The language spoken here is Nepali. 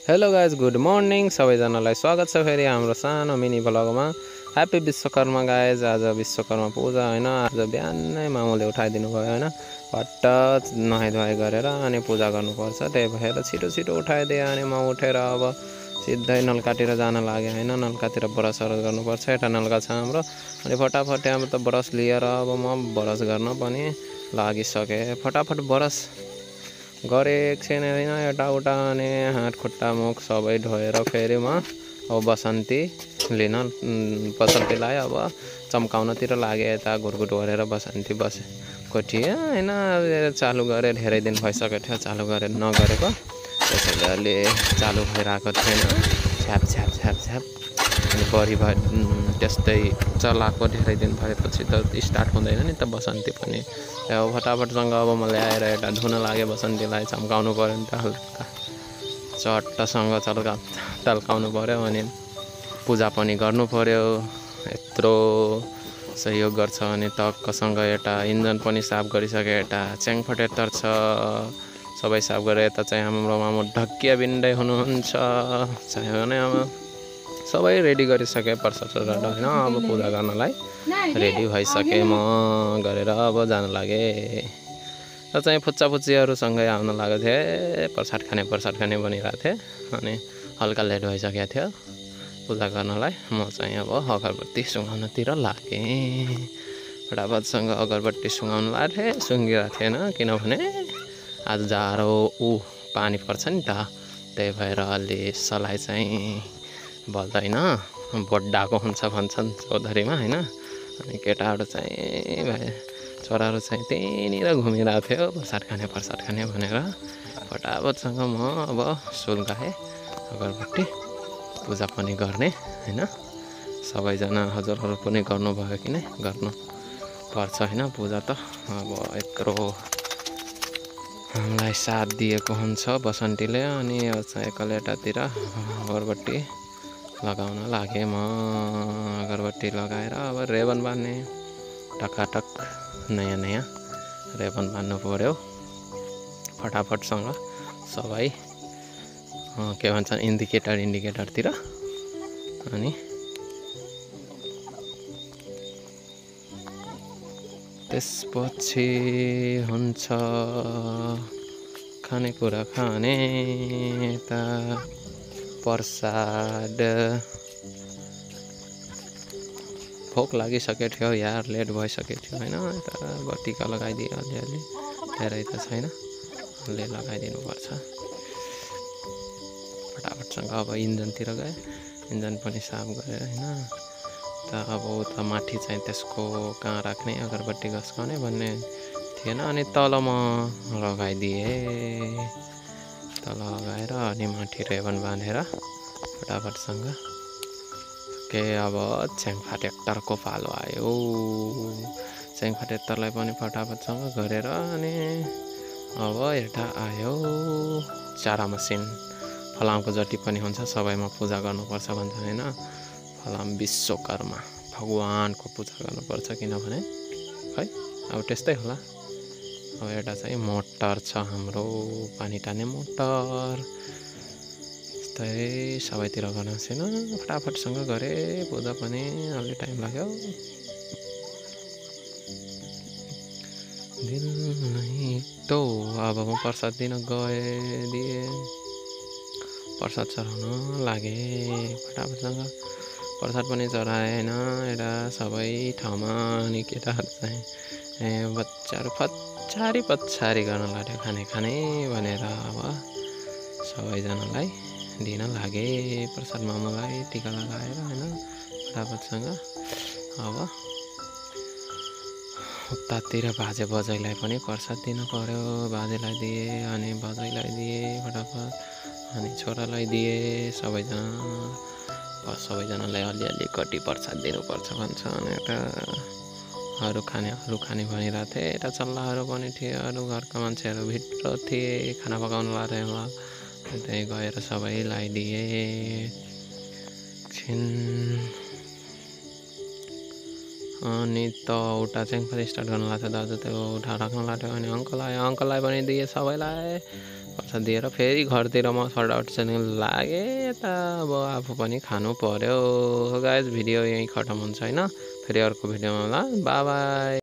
हेलो गाइज गुड मर्निङ सबैजनालाई स्वागत छ फेरि हाम्रो सानो मिनी ब्लगमा। Happy Vishwakarma guys. आज विश्वकर्मा पूजा होइन। आज बिहानै मामुले उठाइदिनु भयो होइन। हट्ट नुहाइ गरेर अनि पूजा गर्नुपर्छ, त्यही भएर छिटो छिटो उठाइदिएँ। अनि म उठेर अब सिधै नलकातिर जान लागेँ होइन। नलकातिर ब्रसहरू गर्नुपर्छ, एउटा नलका छ हाम्रो। अनि फटाफट अब त ब्रस लिएर अब म ब्रस गर्न पनि लागिसकेँ। फटाफट ब्रस गरे एकछिन होइन, यताउता अनि हात खुट्टा मुख सबै धोएर फेरि म अब बसन्ती बसन्तीलाई अब चम्काउनतिर लागेँ। यता घुरघुट गरेर बसन्ती बसेको थिएँ होइन। चालु गरेँ, धेरै दिन भइसकेको थियो चालु गरेर नगरेको, त्यसैले अलि चालु भइरहेको थिएन। छ्याप छ्याप छ्याप छ्याप अनि बढी भयो, त्यस्तै चलाएको धेरै दिन भएपछि त स्टार्ट हुँदैन नि त बसन्ती पनि। अब फटाफटसँग अब म ल्याएर यता धुन लागेँ। बसन्तीलाई चम्काउनु पऱ्यो नि त, हल्का चट्टसँग टल्काउनु पऱ्यो। अनि पूजा पनि गर्नु पऱ्यो। यत्रो सहयोग गर्छ अनि टक्कसँग यता इन्जन पनि साफ गरिसक्यो, यता च्याङफटेत्तर छ सबै साफ गरेर यता चाहिँ हाम्रो मामु ढक्किया बिन्दै हुनुहुन्छ चाहिँ भने अब सबै रेडी गरिसकेँ प्रसादहरू होइन। अब पूजा गर्नलाई रेडी भइसकेँ म गरेर अब जान लागेँ। र चाहिँ फुच्चाफुच्चीहरूसँगै आउन लागेको थिएँ। प्रसाद खाने बनिरहेको थिएँ अनि हल्का लेट भइसकेको थियो पूजा गर्नलाई। म चाहिँ अब अगरबत्ती सुँगाउनतिर लागेँ। फटाफटसँग अगरबत्ती सुँगाउनु लागेको थिएँ, सुँगिरहेको थिएन किनभने आज जाडो पानी पर्छ नि त, त्यही भएर अलि सलाई चाहिँ बल्दैन, बड्डाको हुन्छ भन्छन् चौधरीमा होइन। अनि केटाहरू चाहिँ छोराहरू चाहिँ त्यहीँनिर घुमिरहेको थियो प्रसाद खाने भनेर। फटाफटसँग म अब सुल्गाएँ अगरबत्ती, पूजा पनि गर्ने होइन। सबैजना हजुरहरू पनि गर्नुभयो कि नै गर्नुपर्छ होइन। पूजा त अब यत्रो हामीलाई साथ दिएको हुन्छ बसन्तीले। अनि चाहिँ कलेटातिर अगरबत्ती लगाउन लागेँ म। अगरबत्ती लगाएर अब रेबन बान्ने, टकाटक नयाँ रेबन बान्नु पऱ्यो फटाफटसँग। सबै के भन्छन् इन्डिकेटरतिर। अनि त्यसपछि हुन्छ खानेकुरा खाने, यता प्रसाद। भोक लागिसकेको थियो यार, लेट भइसकेको थियो होइन। यता बत्तिका लगाइदिएँ अलिअलि, धेरै त छैन, अलि लगाइदिनुपर्छ। फटाफटसँग अब इन्जनतिर गएँ, इन्जन पनि साफ गरेँ होइन। त अब उता माथि चाहिँ त्यसको कहाँ राख्ने अगरबत्ती घस्काउने भन्ने थिएन। अनि तल म लगाइदिएँ, तल लगाएर अनि माथि रेबन बाँधेर फटाफटसँग के अब च्याङफटेत्तरको पालो आयो। च्याङफटेत्तरलाई पनि फटाफटसँग गरेर अनि अब यता आयो चारा मसिन। फलामको जति पनि हुन्छ सबैमा पूजा गर्नुपर्छ भन्छ होइन। फलाम विश्वकर्मा भगवानको पूजा गर्नुपर्छ किनभने खै अब त्यस्तै होला। अब एउटा चाहिँ मोटर छ हाम्रो, पानी तान्ने मोटर, त्यस्तै सबैतिर गर्न छैन। फटाफटसँग गरेँ पूजा पनि, अलि टाइम लाग्यो। दिल नहीं तो अब म प्रसाद दिन दिएँ, प्रसाद चढाउन लागेँ फटाफटसँग। प्रसाद पनि चढाएँ होइन एउटा सबै ठाउँमा। अनि केटाहरू चाहिँ बच्चाहरू पछाडि गर्न लाग्यो खाने भनेर। अब सबैजनालाई दिन लागेँ प्रसाद मामुलाई टिका लगाएर होइन फटाफटसँग। अब उतातिर बजैलाई पनि प्रसाद दिनु पऱ्यो, बाजेलाई दिएँ अनि बजैलाई दिएँ फटाफट, अनि छोरालाई दिएँ। सबैजनालाई अलिअलि कति प्रसाद दिनुपर्छ भन्छ। अनि यता अरू खाने भनिरहेको थिएँ। यता चल्लाहरू पनि थिए, अरू घरका मान्छेहरू भित्र थिए, खाना पकाउनु लाग्यो। त्यही गएर सबैलाई दिएँ एकछिन। अनि त उता चाहिँ फेरि स्टार्ट गर्न लाग्थ्यो, दाजु त्यो उठा राख्न लाग्थ्यो। अनि अङ्कललाई पनि दिएँ सबैलाई पैसा दिएर फेरि घरतिर म सर्टआउट च्यानल लागेँ त अब आफू पनि खानु पर्यो गाइज। भिडियो यहीँ खतम हुन्छ हैन, फेरि अर्को भिडियोमा ल, बाई बाई।